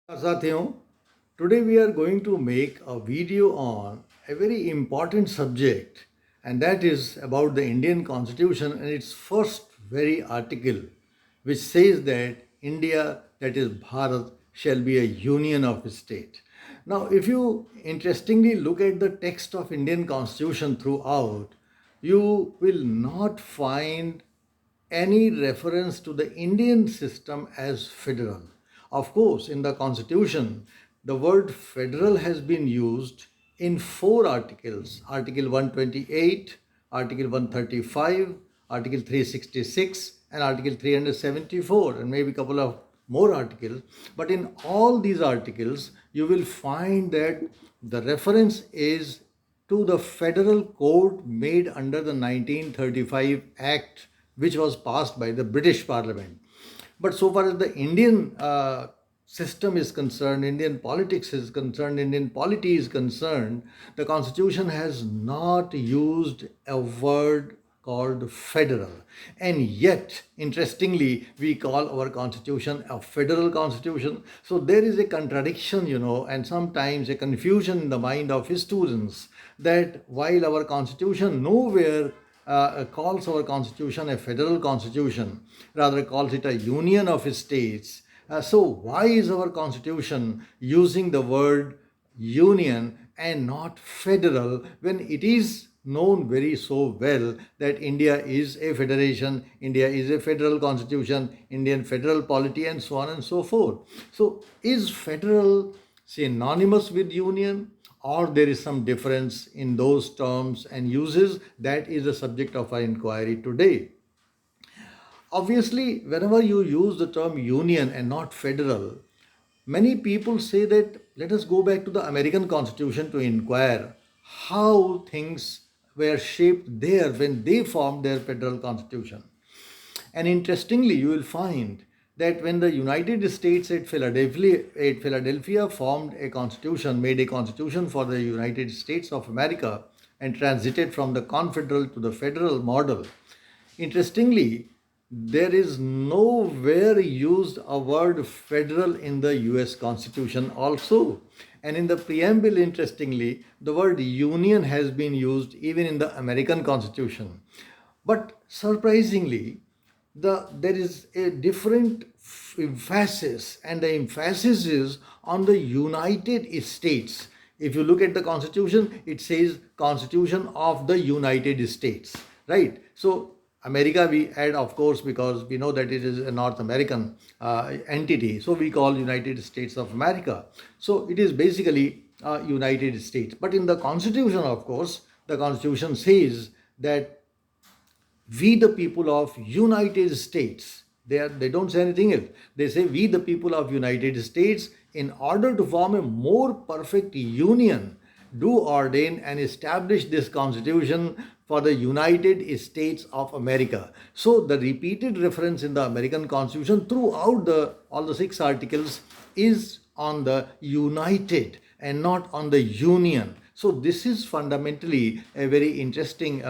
साथियों, today we are going to make a video on a very important subject, and that is about the Indian Constitution and its first very article, which says that India, that is Bharat, shall be a union of state. Now, if you interestingly look at the text of Indian Constitution throughout, you will not find any reference to the Indian system as federal. Of course, in the Constitution, the word federal has been used in four articles: Article 128, Article 135, Article 366, and Article 374, and maybe a couple of more articles. But in all these articles, you will find that the reference is to the federal code made under the 1935 Act, which was passed by the British Parliament. But so far as the Indian system is concerned, Indian politics is concerned, Indian polity is concerned, the Constitution has not used a word called federal. And yet, interestingly, we call our constitution a federal constitution. So there is a contradiction, and sometimes a confusion in the mind of students that while our constitution nowhere calls our constitution a federal constitution, rather calls it a union of states. So why is our constitution using the word union and not federal when it is known very so well that India is a federation, India is a federal constitution, Indian federal polity, and so on and so forth. So is federal synonymous with union, or there is some difference in those terms and uses? That is the subject of our inquiry today. Obviously, whenever you use the term union and not federal, many people say that let us go back to the American Constitution to inquire how things were shaped there when they formed their federal constitution. And interestingly, you will find that when the United States at Philadelphia formed a constitution, made a constitution for the United States of America, and transited from the confederal to the federal model, interestingly, there is nowhere used a word federal in the US Constitution also. And in the preamble, interestingly, the word union has been used even in the American Constitution. But surprisingly, there is a different emphasis, and the emphasis is on the United States. If you look at the Constitution, it says Constitution of the United States, right? So America we add, of course, because we know that it is a North American entity. So we call United States of America. So it is basically United States. But in the Constitution, of course, the Constitution says that we the people of United States. They don't say anything else. They say we the people of United States, in order to form a more perfect union, do ordain and establish this constitution for the United States of America. So the repeated reference in the American Constitution throughout all the six articles is on the united and not on the union. So this is fundamentally a very interesting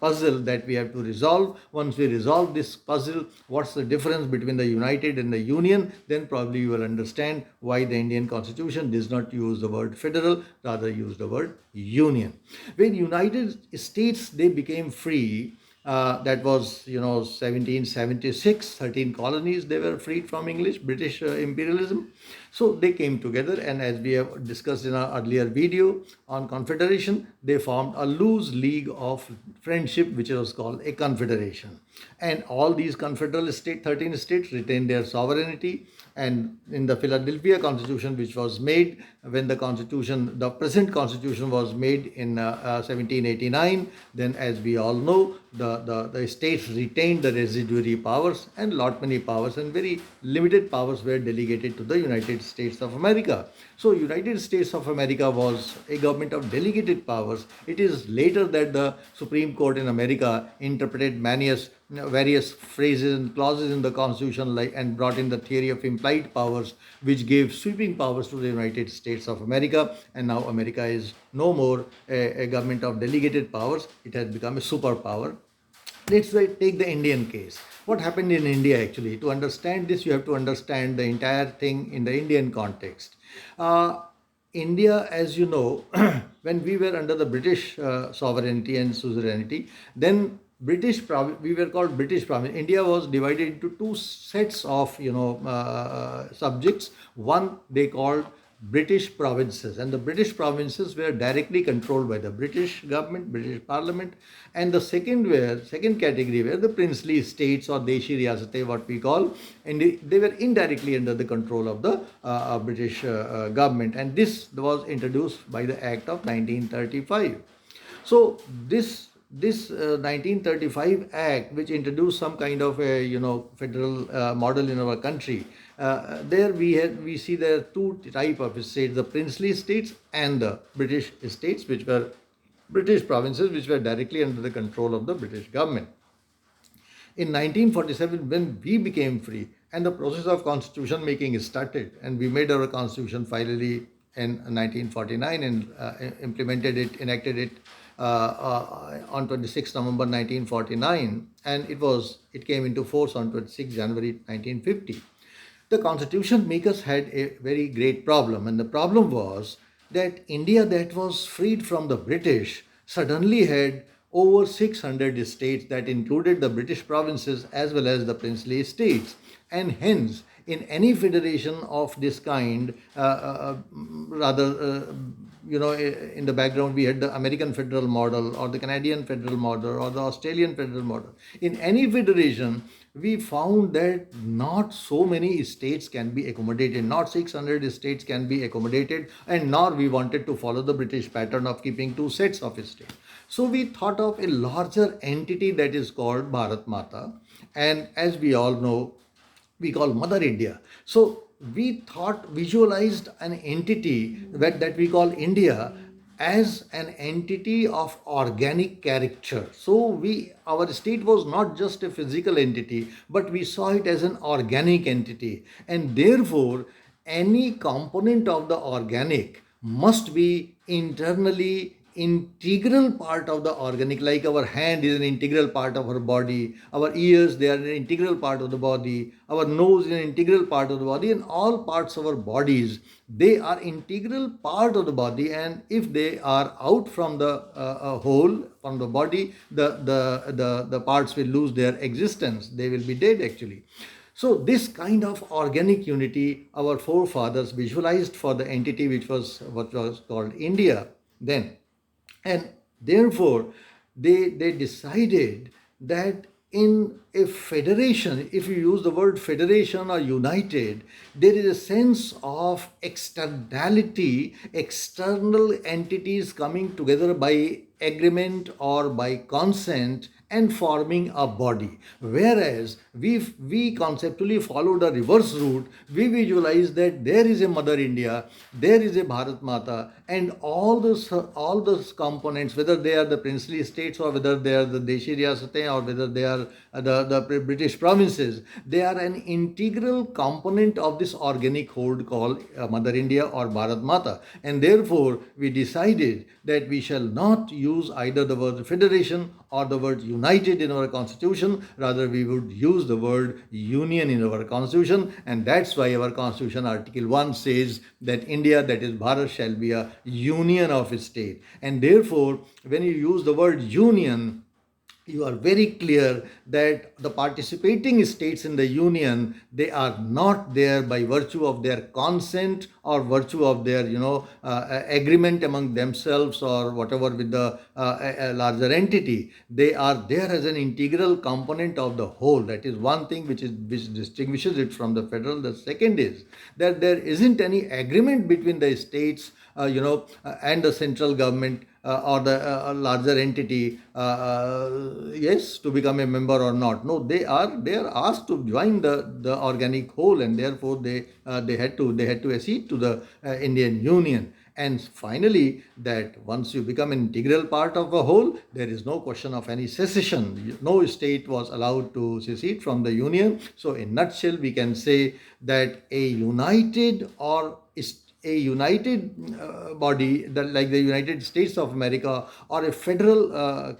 puzzle that we have to resolve. Once we resolve this puzzle, what's the difference between the united and the union, then probably you will understand why the Indian Constitution does not use the word federal, rather use the word union. When United States, they became free, that was 1776, 13 colonies, they were freed from British imperialism. So they came together, and as we have discussed in our earlier video on confederation, they formed a loose league of friendship which was called a confederation. And all these confederal 13 states retained their sovereignty. And in the Philadelphia Constitution, which was made when the present Constitution was made in 1789, then as we all know, the states retained the residuary powers, and lot many powers and very limited powers were delegated to the United States of America. So United States of America was a government of delegated powers. It is later that the Supreme Court in America interpreted various phrases and clauses in the Constitution, and brought in the theory of implied powers, which gave sweeping powers to the United States of America. And now America is no more a government of delegated powers. It has become a superpower. Let's take the Indian case. What happened in India actually? To understand this, you have to understand the entire thing in the Indian context. Uh, India, as you know, when we were under the British sovereignty and suzerainty, then we were called British province. India was divided into two sets of subjects. One they called British provinces, and the British provinces were directly controlled by the British government, British Parliament, and the second category were the princely states or Deshi Riyasate, what we call, and they were indirectly under the control of the British government, and this was introduced by the Act of 1935. So this 1935 Act, which introduced some kind of a federal model in our country, there we see there are two type of states: the princely states and the British states, which were British provinces, which were directly under the control of the British government. In 1947, when we became free and the process of constitution making started, and we made our constitution finally in 1949 and enacted it on 26 November 1949, and it came into force on 26 January 1950. The constitution makers had a very great problem, and the problem was that India, that was freed from the British, suddenly had over 600 states that included the British provinces as well as the princely states, and hence in any federation of this kind, rather, in the background we had the American federal model or the Canadian federal model or the Australian federal model. In any federation, we found that not so many states can be accommodated, not 600 states can be accommodated, and nor we wanted to follow the British pattern of keeping two sets of states. So we thought of a larger entity that is called Bharat Mata, and as we all know, we call Mother India. So we visualized an entity that we call India as an entity of organic character. So our state was not just a physical entity, but we saw it as an organic entity, and therefore any component of the organic must be internally integral part of the organic. Like our hand is an integral part of our body, our ears, they are an integral part of the body, our nose is an integral part of the body, and all parts of our bodies, they are integral part of the body, and if they are out from the whole, from the body, the parts will lose their existence, they will be dead actually. So this kind of organic unity our forefathers visualized for the entity which was what was called India then, and therefore they decided that in a federation, if you use the word federation or united, there is a sense of externality, external entities coming together by agreement or by consent and forming a body. Whereas we conceptually follow the reverse route, we visualize that there is a Mother India, there is a Bharat Mata, and all those components, whether they are the princely states or whether they are the Deshi Riyasate or whether they are the British provinces, they are an integral component of this organic whole called Mother India or Bharat Mata. And therefore, we decided that we shall not use either the word federation or the word united in our constitution, rather we would use the word union in our constitution, and that's why our constitution article 1 says that India, that is Bharat, shall be a union of state. And therefore, when you use the word union, you are very clear that the participating states in the union, they are not there by virtue of their consent or virtue of their agreement among themselves or whatever with the a larger entity. They are there as an integral component of the whole. That is one thing which distinguishes it from the federal. The second is that there isn't any agreement between the states and the central government or the larger entity, yes, to become a member or not. No, they are asked to join the organic whole, and therefore they had to accede to the Indian Union. And finally, that once you become an integral part of a whole, there is no question of any secession. No state was allowed to secede from the Union. So, in nutshell, we can say that a united body, like the United States of America, or a federal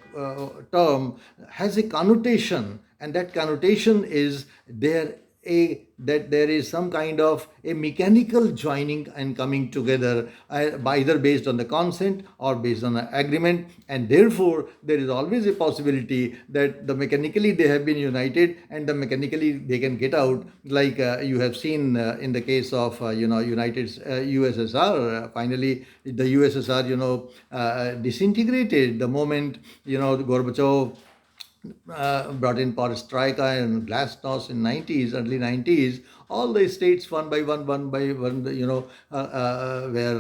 term, has a connotation and that connotation is there, that there is some kind of a mechanical joining and coming together, either based on the consent or based on an agreement, and therefore there is always a possibility that the mechanically they have been united and the mechanically they can get out, like you have seen in the case of United USSR. Finally the USSR disintegrated the moment Gorbachev brought in perestroika and glasnost in 90s, early 90s. All the states one by one, were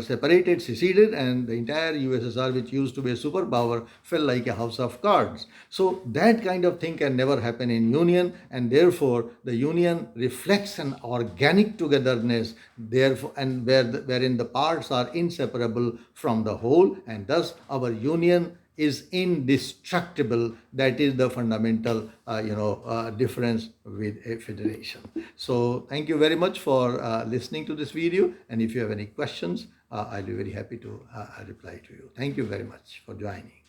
separated, seceded, and the entire USSR, which used to be a superpower, fell like a house of cards. So that kind of thing can never happen in union, and therefore the union reflects an organic togetherness, therefore, and wherein the parts are inseparable from the whole, and thus our union is indestructible. That is the fundamental difference with a federation. So thank you very much for listening to this video, and if you have any questions, I'll be very happy to reply to you. Thank you very much for joining.